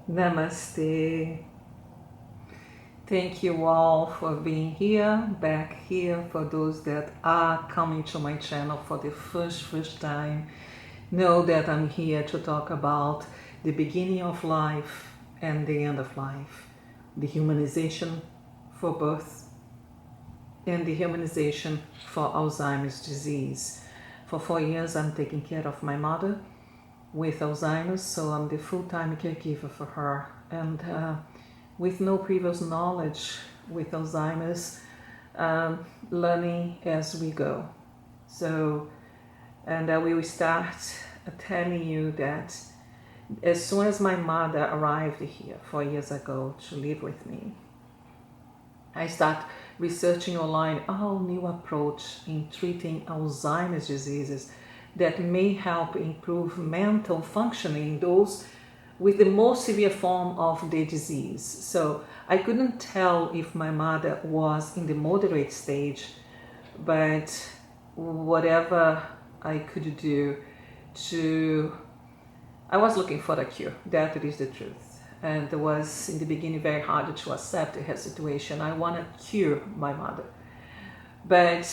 Namaste. Thank you all for being here, back here. For those that are coming to my channel for the first time, know that I'm here to talk about the beginning of life and the end of life, the humanization for birth and the humanization for Alzheimer's disease. For 4 years I'm taking care of my mother with Alzheimer's, so I'm the full-time caregiver for her, and with no previous knowledge with Alzheimer's, learning as we go. So, and I will start telling you that as soon as my mother arrived here 4 years ago to live with me, I start researching online a whole new approach in treating Alzheimer's diseases that may help improve mental functioning in those with the most severe form of the disease. So I couldn't tell if my mother was in the moderate stage, but whatever I could do I was looking for a cure. That is the truth. And it was in the beginning very hard to accept her situation. I want to cure my mother. But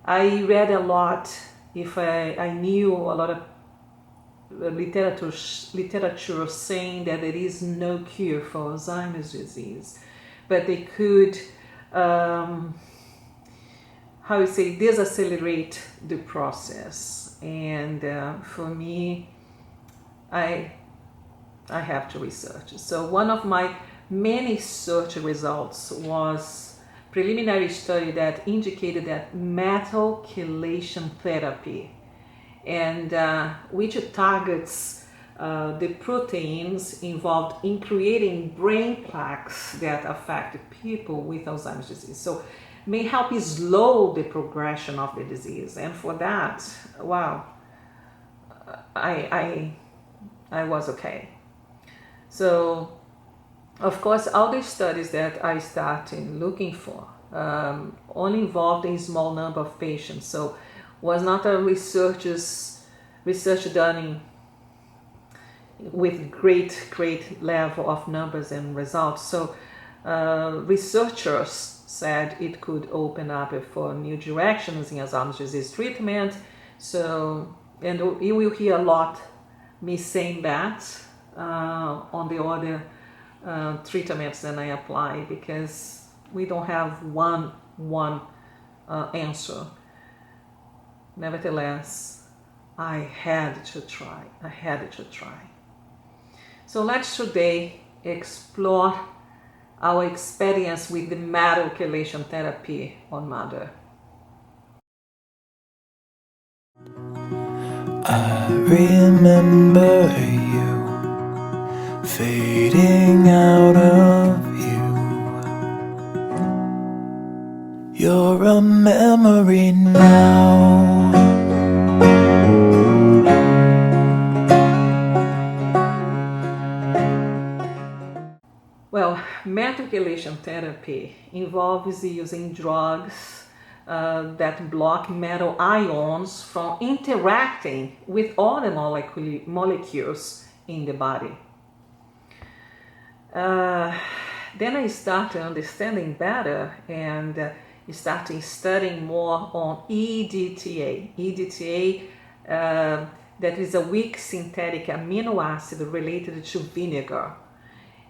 I read a lot. If I knew a lot of literature saying that there is no cure for Alzheimer's disease, but they could, decelerate the process. And for me, I have to research. So one of my many search results was preliminary study that indicated that metal chelation therapy, and which targets the proteins involved in creating brain plaques that affect people with Alzheimer's disease. So may help slow the progression of the disease. And for that, wow, I was okay. So of course, all the studies that I started looking for only involved a small number of patients. So was not a research done with great level of numbers and results. So researchers said it could open up for new directions in Alzheimer's disease treatment. So, and you will hear a lot me saying that on the other treatments that I apply, because we don't have one answer. Nevertheless, I had to try. So let's today explore our experience with the metal chelation therapy on mother. I remember you fading out of view. You're a memory now. Well, metal chelation therapy involves using drugs that block metal ions from interacting with other molecules in the body. Then I started understanding better and started studying more on EDTA. EDTA, that is a weak synthetic amino acid related to vinegar,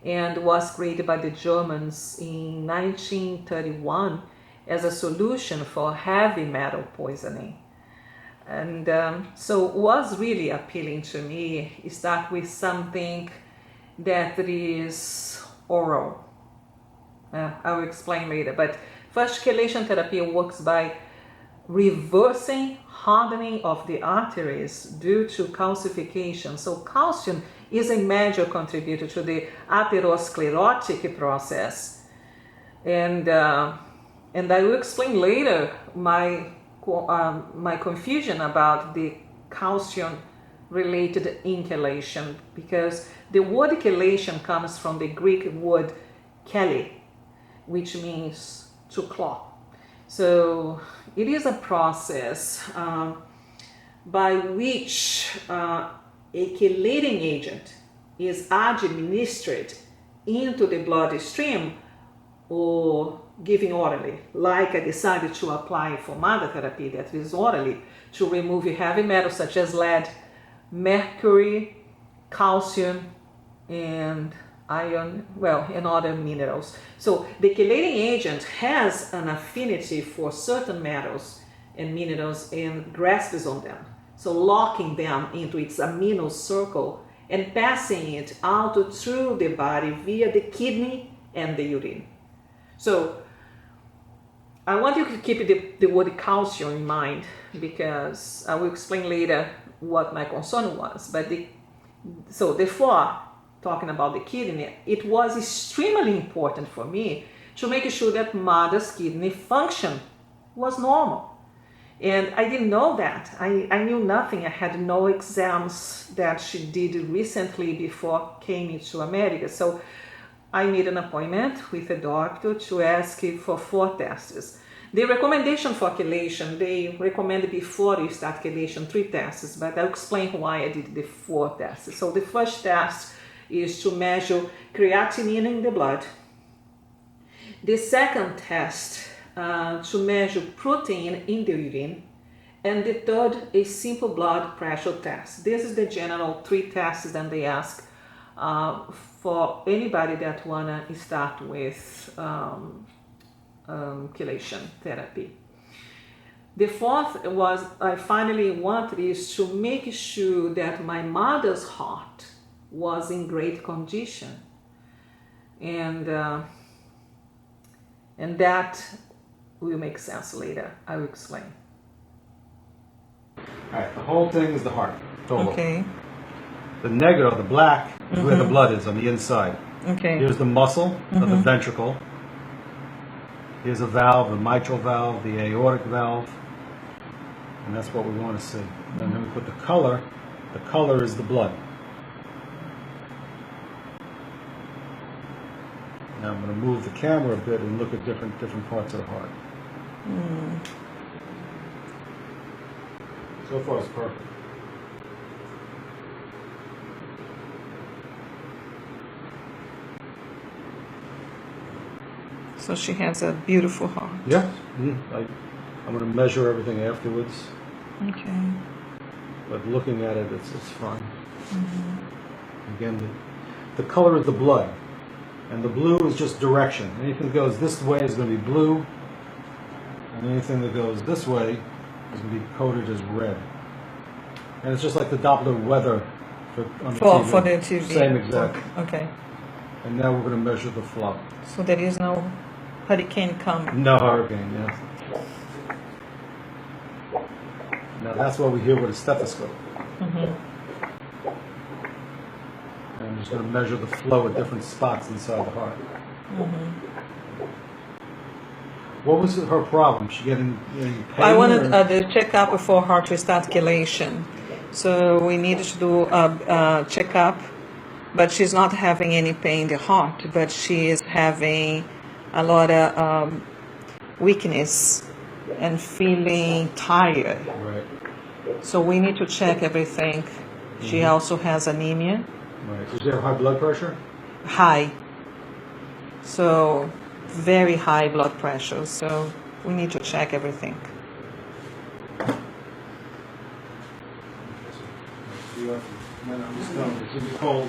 and was created by the Germans in 1931 as a solution for heavy metal poisoning. And so it was really appealing to me. Start with something that is oral. I will explain later. But first, chelation therapy works by reversing hardening of the arteries due to calcification. So calcium is a major contributor to the atherosclerotic process. And I will explain later my confusion about the calcium-related inchelation, because the word chelation comes from the Greek word chele, which means to claw. So it is a process by which a chelating agent is administered into the bloodstream or given orally, like I decided to apply for mother therapy, that is orally, to remove heavy metals such as lead, mercury, calcium, and iron, and other minerals. So the chelating agent has an affinity for certain metals and minerals and grasps on them. So locking them into its amino circle and passing it out through the body via the kidney and the urine. So I want you to keep the word calcium in mind, because I will explain later what my concern was. But therefore, talking about the kidney, it was extremely important for me to make sure that mother's kidney function was normal. And I didn't know that. I knew nothing. I had no exams that she did recently before came into America. So I made an appointment with a doctor to ask for 4 tests. The recommendation for chelation, they recommend before you start chelation 3 tests, but I'll explain why I did the 4 tests. So the first test is to measure creatinine in the blood. The second test to measure protein in the urine, and the third a simple blood pressure test. This is the general 3 tests that they ask for anybody that wanna start with chelation therapy. The fourth was I finally wanted is to make sure that my mother's heart was in great condition, and that will make sense later. I will explain. All right, the whole thing is the heart. Total. Okay. The negative, the black, is where the blood is on the inside. Okay. Here's the muscle of the ventricle. Here's a valve, the mitral valve, the aortic valve, and that's what we want to see. And then we put the color. The color is the blood. Now I'm going to move the camera a bit and look at different parts of the heart. So far, it's perfect. So she has a beautiful heart. Yeah. I'm going to measure everything afterwards. Okay. But looking at it, it's fine. Again, the color is the blood. And the blue is just direction. Anything that goes this way is going to be blue. And anything that goes this way is going to be coded as red. And it's just like the Doppler weather on the TV. For the TV. Same exact. Okay. And now we're going to measure the flow. So there is no hurricane coming. No hurricane, yes. Now that's what we hear with a stethoscope. And I'm just going to measure the flow at different spots inside the heart. What was her problem? She getting pain? I wanted the checkup for her to start chelation. So we needed to do a checkup, but she's not having any pain in the heart, but she is having a lot of weakness and feeling tired. Right. So we need to check everything. She also has anemia. Right. Does she have high blood pressure? High. So very high blood pressure. So we need to check everything. I'm just going to be cold.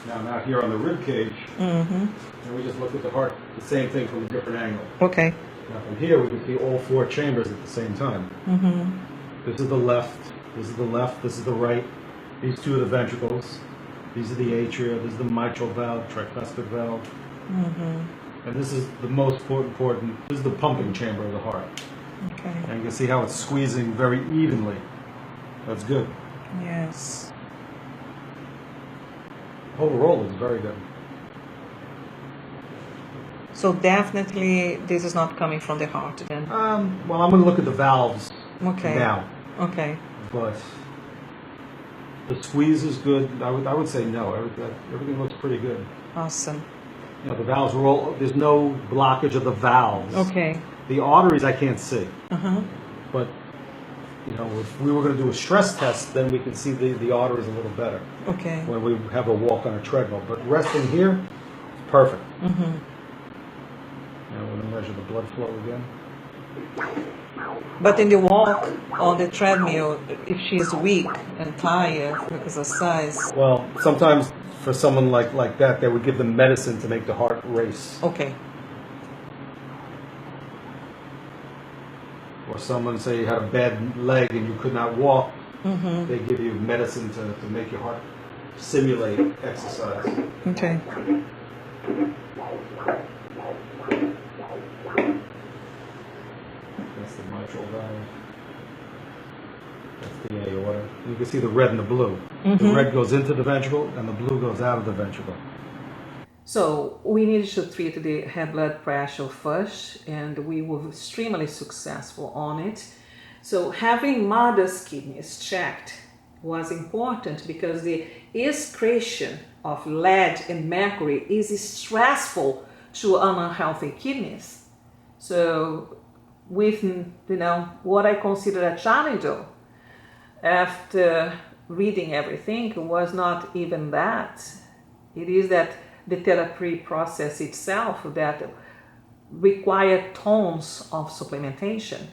Now here on the rib cage, and we just look at the heart, the same thing from a different angle. Okay. Now from here we can see all 4 chambers at the same time. This is the left, this is the left, this is the right. These 2 are the ventricles. These are the atria, this is the mitral valve, tricuspid valve. And this is the most important, this is the pumping chamber of the heart. Okay. And you can see how it's squeezing very evenly. That's good. Yes. Overall, it's very good. So definitely this is not coming from the heart then. Well, I'm going to look at the valves now. Okay. But the squeeze is good. I would say no. Everything looks pretty good. Awesome. You know, the valves are all, there's no blockage of the valves. Okay. The arteries I can't see. But you know, if we were going to do a stress test, then we can see the arteries a little better Okay. when we have a walk on a treadmill. But resting here, perfect. Mm-hmm. Now we're going to measure the blood flow again. But in the walk on the treadmill, if she is weak and tired from exercise, Well, sometimes for someone like that, they would give them medicine to make the heart race. okay. Or someone, say you had a bad leg and you could not walk, Mm-hmm. they give you medicine to make your heart simulate exercise. Okay. That's the mitral valve. That's the aorta. You can see the red and the blue. The red goes into the ventricle and the blue goes out of the ventricle. So we needed to treat the high blood pressure first, and we were extremely successful on it. So having mother's kidneys checked was important because the excretion of lead and mercury is stressful to unhealthy kidneys. So with, what I consider a challenge though, after reading everything, was not even that. It is that the therapy process itself that required tons of supplementation.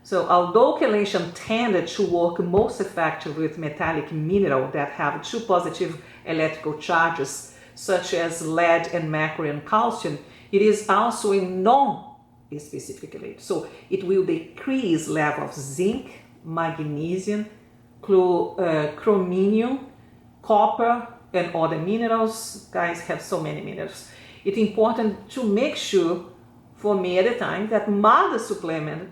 So although chelation tended to work most effectively with metallic mineral that have two positive electrical charges, such as lead and mercury and calcium, it is also a non-specific chelate. So it will decrease level of zinc, magnesium, chromium, copper, and other minerals. Guys have so many minerals. It's important to make sure, for me at the time, that mother supplement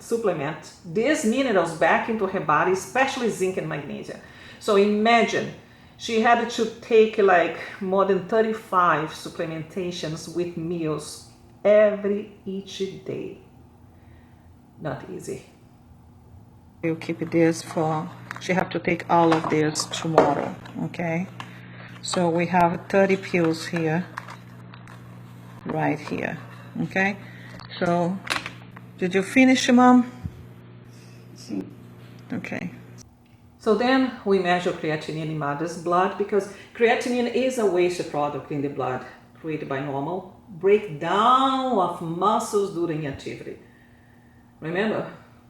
these minerals back into her body, especially zinc and magnesium. So imagine she had to take like more than 35 supplementations with meals each day. Not easy. We'll keep this for, she have to take all of this tomorrow, okay? So we have 30 pills here, right here, okay? So, did you finish, Mom? Okay. So then we measure creatinine in mother's blood because creatinine is a waste product in the blood created by normal breakdown of muscles during activity. Remember,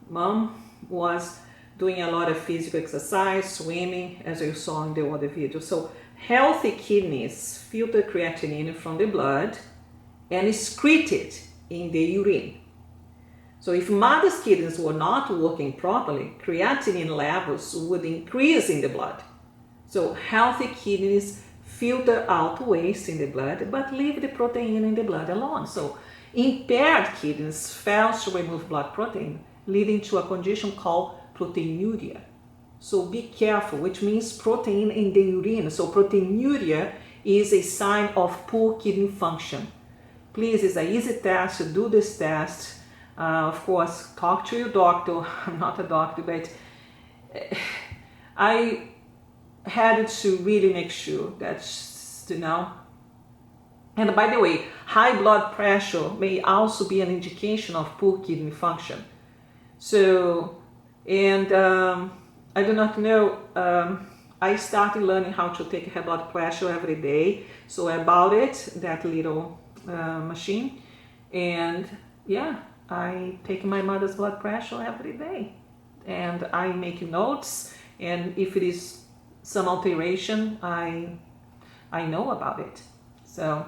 Mom was doing a lot of physical exercise, swimming, as you saw in the other video. So healthy kidneys filter creatinine from the blood and excrete it in the urine. So if mother's kidneys were not working properly, creatinine levels would increase in the blood. So healthy kidneys filter out waste in the blood but leave the protein in the blood alone. So impaired kidneys fail to remove blood protein, leading to a condition called proteinuria. So be careful, which means protein in the urine. So proteinuria is a sign of poor kidney function. Please, it's an easy test, do this test. Of course, talk to your doctor. I'm not a doctor, but I had to really make sure that, And by the way, high blood pressure may also be an indication of poor kidney function. So, and I do not know, I started learning how to take high blood pressure every day. So I bought it, that little machine, and yeah, I take my mother's blood pressure every day, and I make notes, and if it is some alteration, I know about it. So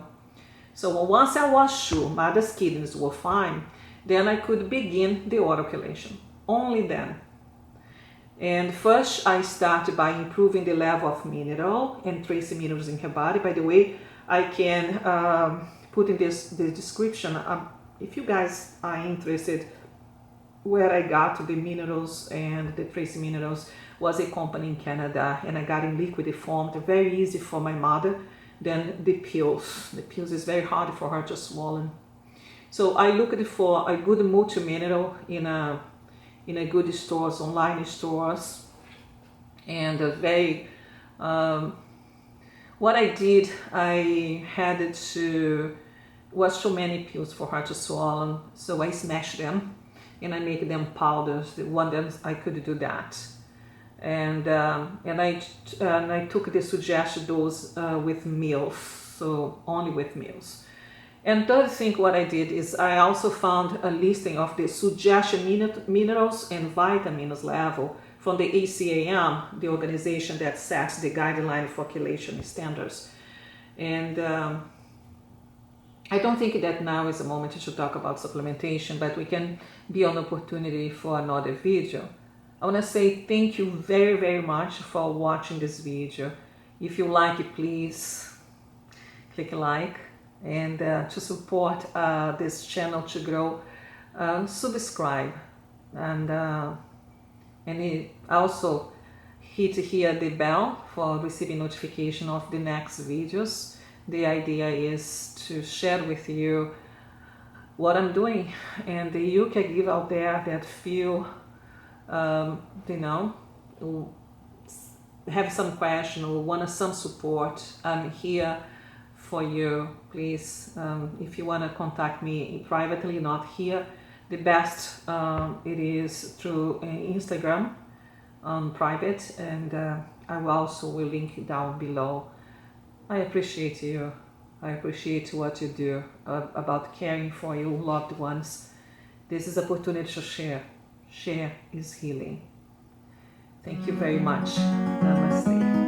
once I was sure mother's kidneys were fine, then I could begin the oral chelation. Only then. And first I started by improving the level of mineral and trace minerals in her body. By the way, I can put in the description, if you guys are interested, where I got the minerals and the trace minerals was a company in Canada, and I got in liquid form. They're very easy for my mother. Then the pills. The pills is very hard for her to swallow. So I looked for a good multi-mineral in a good stores, online stores, and a very. What I did, I had to was too many pills for her to swallow, so I smashed them, and I make them powders. The one that I could do that, and I took the suggested dose with meals, so only with meals. And third thing, what I did is I also found a listing of the suggested minerals and vitamins level from the ACAM, the organization that sets the guideline for chelation standards. And I don't think that now is a moment to talk about supplementation, but we can be an opportunity for another video. I want to say thank you very, very much for watching this video. If you like it, please click like. And to support this channel to grow, subscribe, and also hit here the bell for receiving notification of the next videos. The idea is to share with you what I'm doing, and you can give out there that feel, have some question or want some support. I'm here for you. Please, if you want to contact me privately, not here, the best it is through Instagram private, and I will also link down below. I appreciate you. I appreciate what you do about caring for your loved ones. This is an opportunity to share. Share is healing. Thank you very much. Namaste.